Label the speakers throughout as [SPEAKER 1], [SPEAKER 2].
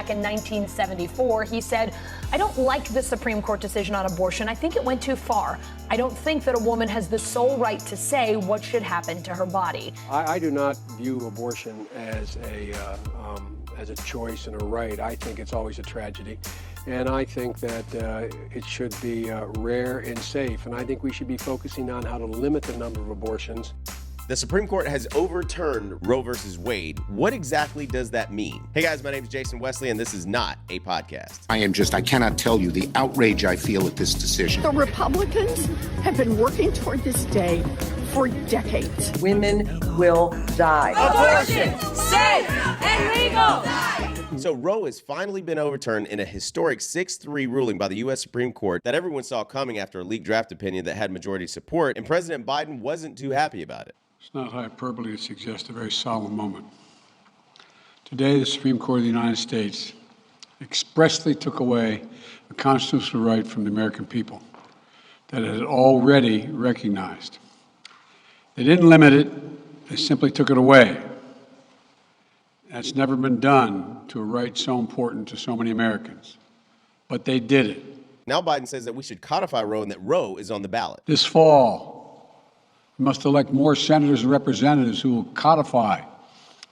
[SPEAKER 1] back in 1974. He said, "I don't like the Supreme Court decision on abortion. I think it went too far. I don't think that a woman has the sole right to say what should happen to her body."
[SPEAKER 2] I do not view abortion as a choice and a right. I think it's always a tragedy. And I think that it should be rare and safe. And I think we should be focusing on how to limit the number of abortions.
[SPEAKER 3] The Supreme Court has overturned Roe versus Wade. What exactly does that mean? Hey guys, my name is Jason Wesley, and this is not a podcast.
[SPEAKER 4] I cannot tell you the outrage I feel at this decision.
[SPEAKER 5] The Republicans have been working toward this day for decades.
[SPEAKER 6] Women will die.
[SPEAKER 7] Abortion, safe and legal.
[SPEAKER 3] So Roe has finally been overturned in a historic 6-3 ruling by the U.S. Supreme Court that everyone saw coming after a leaked draft opinion that had majority support, and President Biden wasn't too happy about it.
[SPEAKER 2] It's not hyperbole to suggest a very solemn moment. Today, the Supreme Court of the United States expressly took away a constitutional right from the American people that it had already recognized. They didn't limit it, they simply took it away. That's never been done to a right so important to so many Americans. But they did it.
[SPEAKER 3] Now Biden says that we should codify Roe and that Roe is on the ballot.
[SPEAKER 2] This fall, we must elect more senators and representatives who will codify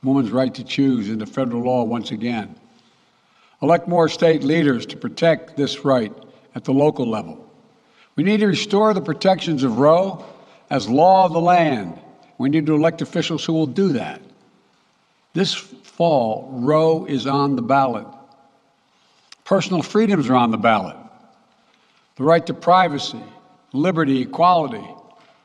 [SPEAKER 2] women's right to choose into federal law once again. Elect more state leaders to protect this right at the local level. We need to restore the protections of Roe as law of the land. We need to elect officials who will do that. This fall, Roe is on the ballot. Personal freedoms are on the ballot. The right to privacy, liberty, equality,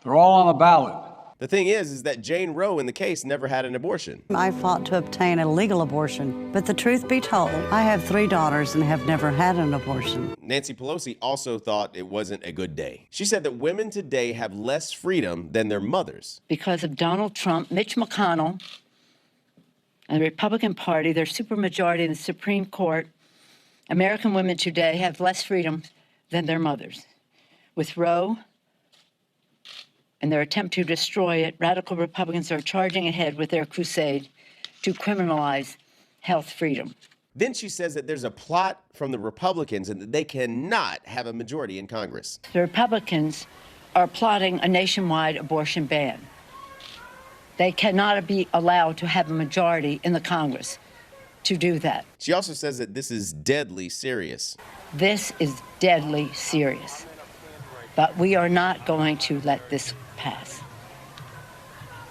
[SPEAKER 2] they're all on the ballot.
[SPEAKER 3] The thing is that Jane Roe in the case never had an abortion.
[SPEAKER 8] I fought to obtain a legal abortion, but the truth be told, I have 3 daughters and have never had an abortion.
[SPEAKER 3] Nancy Pelosi also thought it wasn't a good day. She said that women today have less freedom than their mothers.
[SPEAKER 9] Because of Donald Trump, Mitch McConnell, and the Republican Party, their supermajority in the Supreme Court, American women today have less freedom than their mothers. With Roe and their attempt to destroy it, radical Republicans are charging ahead with their crusade to criminalize health freedom.
[SPEAKER 3] Then she says that there's a plot from the Republicans and that they cannot have a majority in Congress.
[SPEAKER 9] The Republicans are plotting a nationwide abortion ban. They cannot be allowed to have a majority in the Congress to do that.
[SPEAKER 3] She also says that this is deadly serious.
[SPEAKER 9] This is deadly serious. But we are not going to let this pass.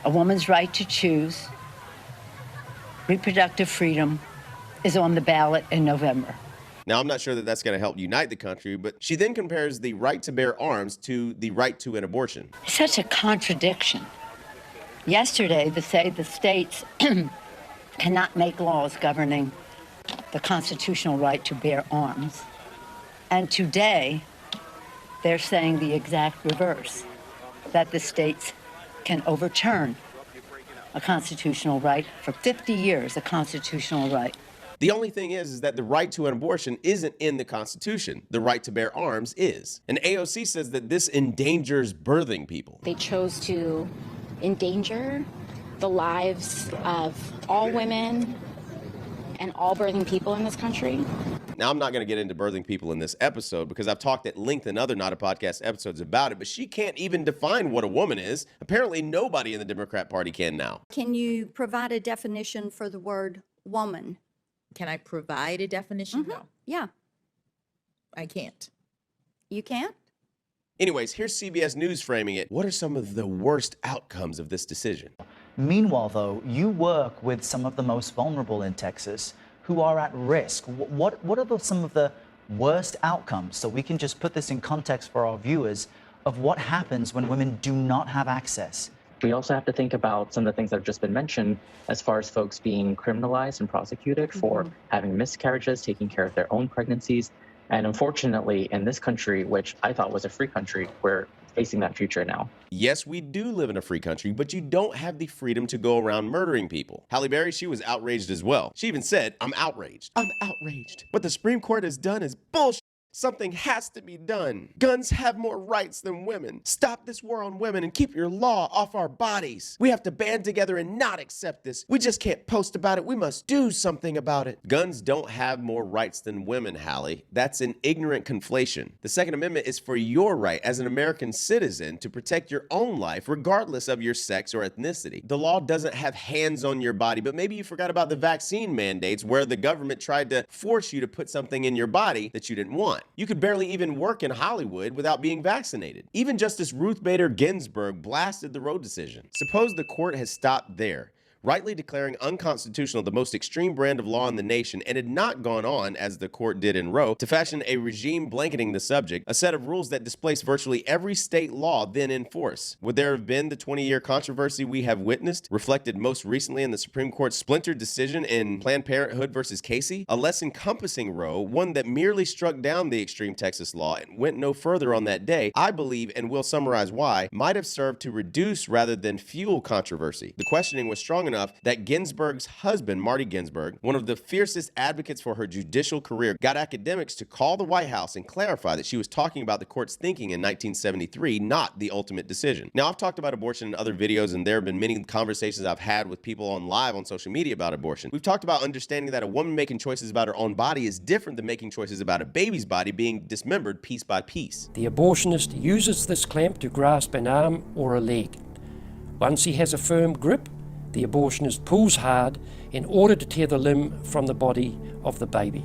[SPEAKER 9] A woman's right to choose, reproductive freedom, is on the ballot in November.
[SPEAKER 3] Now, I'm not sure that that's going to help unite the country, but she then compares the right to bear arms to the right to an abortion.
[SPEAKER 9] It's such a contradiction. Yesterday, they say the states cannot make laws governing the constitutional right to bear arms. And today, they're saying the exact reverse, that the states can overturn a constitutional right for 50 years, a constitutional right.
[SPEAKER 3] The only thing is that the right to an abortion isn't in the Constitution. The right to bear arms is. And AOC says that this endangers birthing people.
[SPEAKER 10] They chose to endanger the lives of all women and all birthing people in this country.
[SPEAKER 3] Now, I'm not going to get into birthing people in this episode because I've talked at length in other Not a Podcast episodes about it, but she can't even define what a woman is. Apparently, nobody in the Democrat Party can now.
[SPEAKER 11] Can you provide a definition for the word woman?
[SPEAKER 7] Can I provide a definition? No.
[SPEAKER 11] Yeah.
[SPEAKER 7] I can't.
[SPEAKER 11] You can't?
[SPEAKER 3] Anyways, here's CBS News framing it. What are some of the worst outcomes of this decision?
[SPEAKER 12] Meanwhile, though, you work with some of the most vulnerable in Texas who are at risk. What are some of the worst outcomes, so we can just put this in context for our viewers, of what happens when women do not have access?
[SPEAKER 13] We also have to think about some of the things that have just been mentioned as far as folks being criminalized and prosecuted for having miscarriages, taking care of their own pregnancies. And unfortunately, in this country, which I thought was a free country, we're facing that future now.
[SPEAKER 3] Yes, we do live in a free country, but you don't have the freedom to go around murdering people. Halle Berry, she was outraged as well. She even said, "I'm outraged. I'm outraged. What the Supreme Court has done is bullshit." Something has to be done. Guns have more rights than women. Stop this war on women and keep your law off our bodies. We have to band together and not accept this. We just can't post about it. We must do something about it. Guns don't have more rights than women, Hallie. That's an ignorant conflation. The Second Amendment is for your right as an American citizen to protect your own life regardless of your sex or ethnicity. The law doesn't have hands on your body, but maybe you forgot about the vaccine mandates where the government tried to force you to put something in your body that you didn't want. You could barely even work in Hollywood without being vaccinated. Even Justice Ruth Bader Ginsburg blasted the Roe decision. Suppose the court has stopped there, rightly declaring unconstitutional the most extreme brand of law in the nation, and had not gone on, as the court did in Roe, to fashion a regime blanketing the subject, a set of rules that displaced virtually every state law then in force. Would there have been the 20-year controversy we have witnessed, reflected most recently in the Supreme Court's splintered decision in Planned Parenthood versus Casey? A less encompassing Roe, one that merely struck down the extreme Texas law and went no further on that day, I believe, and will summarize why, might have served to reduce rather than fuel controversy. The questioning was strong enough that Ginsburg's husband, Marty Ginsburg, one of the fiercest advocates for her judicial career, got academics to call the White House and clarify that she was talking about the court's thinking in 1973, not the ultimate decision. Now, I've talked about abortion in other videos, and there have been many conversations I've had with people on live on social media about abortion. We've talked about understanding that a woman making choices about her own body is different than making choices about a baby's body being dismembered piece by piece.
[SPEAKER 14] The abortionist uses this clamp to grasp an arm or a leg. Once he has a firm grip, the abortionist pulls hard in order to tear the limb from the body of the baby.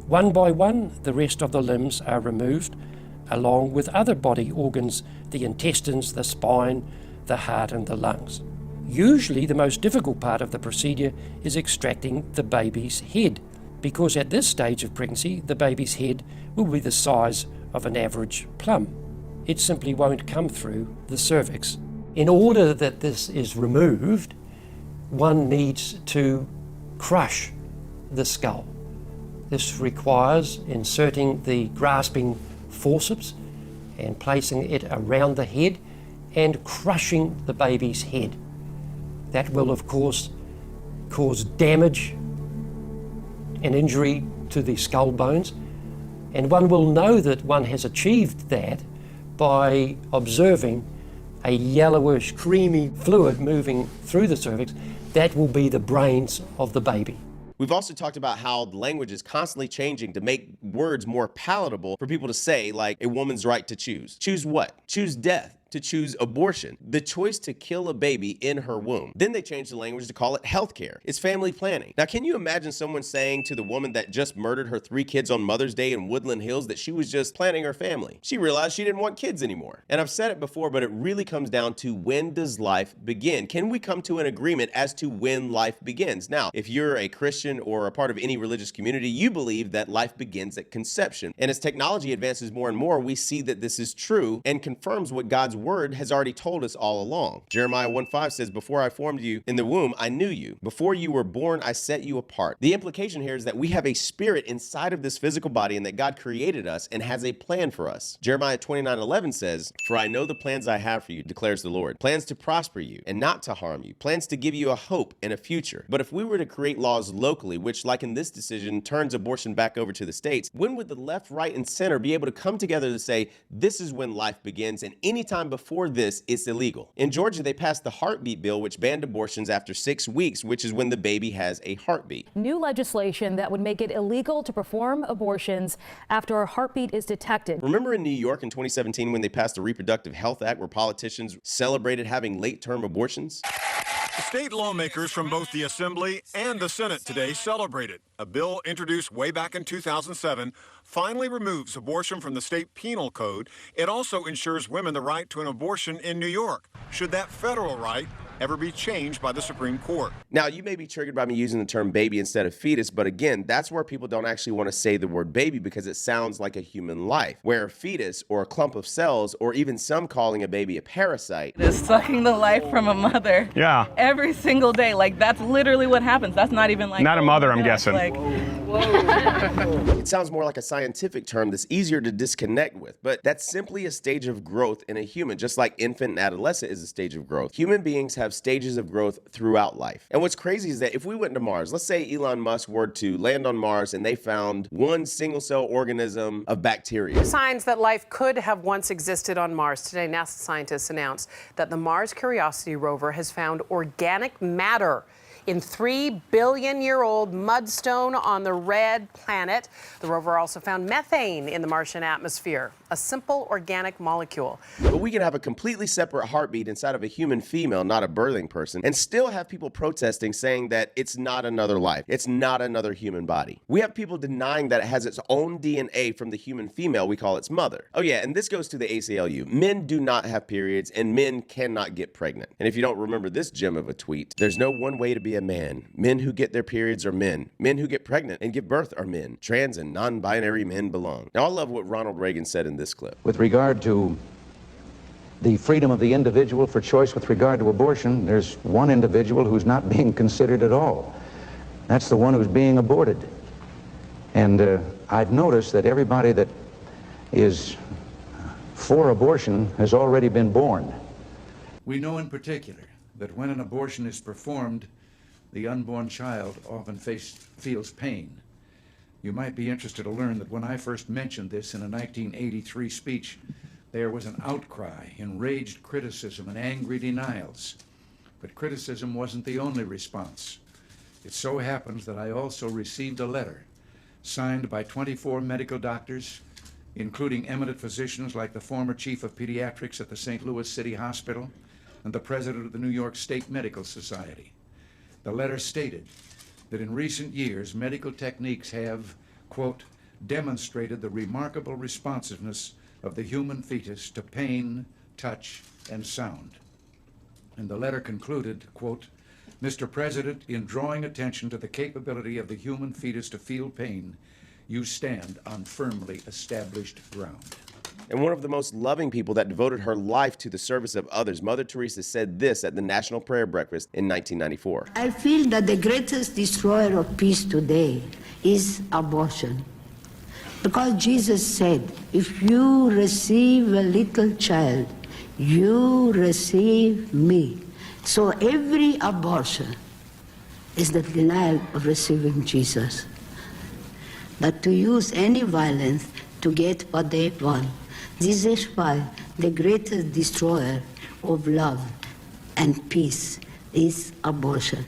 [SPEAKER 14] One by one, the rest of the limbs are removed, along with other body organs, the intestines, the spine, the heart, and the lungs. Usually, the most difficult part of the procedure is extracting the baby's head, because at this stage of pregnancy, the baby's head will be the size of an average plum. It simply won't come through the cervix. In order that this is removed, one needs to crush the skull. This requires inserting the grasping forceps and placing it around the head and crushing the baby's head. That will, of course, cause damage and injury to the skull bones, and one will know that one has achieved that by observing a yellowish, creamy fluid moving through the cervix. That will be the brains of the baby.
[SPEAKER 3] We've also talked about how the language is constantly changing to make words more palatable for people to say, like a woman's right to choose. Choose what? Choose death. To choose abortion, the choice to kill a baby in her womb. Then they changed the language to call it healthcare. It's family planning. Now, can you imagine someone saying to the woman that just murdered her 3 kids on Mother's Day in Woodland Hills that she was just planning her family? She realized she didn't want kids anymore. And I've said it before, but it really comes down to, when does life begin? Can we come to an agreement as to when life begins? Now, if you're a Christian or a part of any religious community, you believe that life begins at conception. And as technology advances more and more, we see that this is true and confirms what God's word has already told us all along. Jeremiah 1:5 says, "Before I formed you in the womb, I knew you. Before you were born, I set you apart." The implication here is that we have a spirit inside of this physical body and that God created us and has a plan for us. Jeremiah 29:11 says, "For I know the plans I have for you, declares the Lord. Plans to prosper you and not to harm you. Plans to give you a hope and a future." But if we were to create laws locally, which, like in this decision, turns abortion back over to the states, when would the left, right, and center be able to come together to say, this is when life begins, and anytime before this, it's illegal? In Georgia, they passed the heartbeat bill, which banned abortions after 6 weeks, which is when the baby has a heartbeat.
[SPEAKER 15] New legislation that would make it illegal to perform abortions after a heartbeat is detected.
[SPEAKER 3] Remember in New York in 2017 when they passed the Reproductive Health Act, where politicians celebrated having late-term abortions?
[SPEAKER 16] State lawmakers from both the Assembly and the Senate today celebrated. A bill introduced way back in 2007 finally removes abortion from the state penal code. It also ensures women the right to an abortion in New York, should that federal right ever be changed by the Supreme Court.
[SPEAKER 3] Now, you may be triggered by me using the term baby instead of fetus, but again, that's where people don't actually want to say the word baby because it sounds like a human life, where a fetus or a clump of cells, or even some calling a baby a parasite,
[SPEAKER 17] is sucking the life from a mother.
[SPEAKER 16] Yeah.
[SPEAKER 17] every single day. Like, that's literally what happens. That's not even like...
[SPEAKER 18] Not a mother, I'm guessing.
[SPEAKER 17] Like,
[SPEAKER 3] It sounds more like a scientific term that's easier to disconnect with, but that's simply a stage of growth in a human, just like infant and adolescent is a stage of growth. Human beings have stages of growth throughout life. And what's crazy is that if we went to Mars, let's say Elon Musk were to land on Mars and they found one single-cell organism of bacteria.
[SPEAKER 19] Signs that life could have once existed on Mars. Today, NASA scientists announced that the Mars Curiosity rover has found organic matter in 3-billion-year-old mudstone on the red planet. The rover also found methane in the Martian atmosphere, a simple organic molecule.
[SPEAKER 3] But we can have a completely separate heartbeat inside of a human female, not a birthing person, and still have people protesting saying that it's not another life. It's not another human body. We have people denying that it has its own DNA from the human female we call its mother. Oh yeah, and this goes to the ACLU. Men do not have periods and men cannot get pregnant. And if you don't remember this gem of a tweet, there's no one way to be a man. Men who get their periods are men. Men who get pregnant and give birth are men. Trans and non-binary men belong. Now I love what Ronald Reagan said in this clip.
[SPEAKER 20] With regard to the freedom of the individual for choice with regard to abortion, there's one individual who's not being considered at all. That's the one who's being aborted. And I've noticed that everybody that is for abortion has already been born.
[SPEAKER 21] We know in particular that when an abortion is performed, the unborn child often feels pain. You might be interested to learn that when I first mentioned this in a 1983 speech, there was an outcry, enraged criticism, and angry denials. But criticism wasn't the only response. It so happens that I also received a letter signed by 24 medical doctors, including eminent physicians like the former chief of pediatrics at the St. Louis City Hospital and the president of the New York State Medical Society. The letter stated that in recent years, medical techniques have, quote, demonstrated the remarkable responsiveness of the human fetus to pain, touch, and sound. And the letter concluded, quote, Mr. President, in drawing attention to the capability of the human fetus to feel pain, you stand on firmly established ground.
[SPEAKER 3] And one of the most loving people that devoted her life to the service of others, Mother Teresa, said this at the National Prayer Breakfast in 1994.
[SPEAKER 22] I feel that the greatest destroyer of peace today is abortion. Because Jesus said, if you receive a little child, you receive me. So every abortion is the denial of receiving Jesus. But to use any violence to get what they want. This is why the greatest destroyer of love and peace is abortion.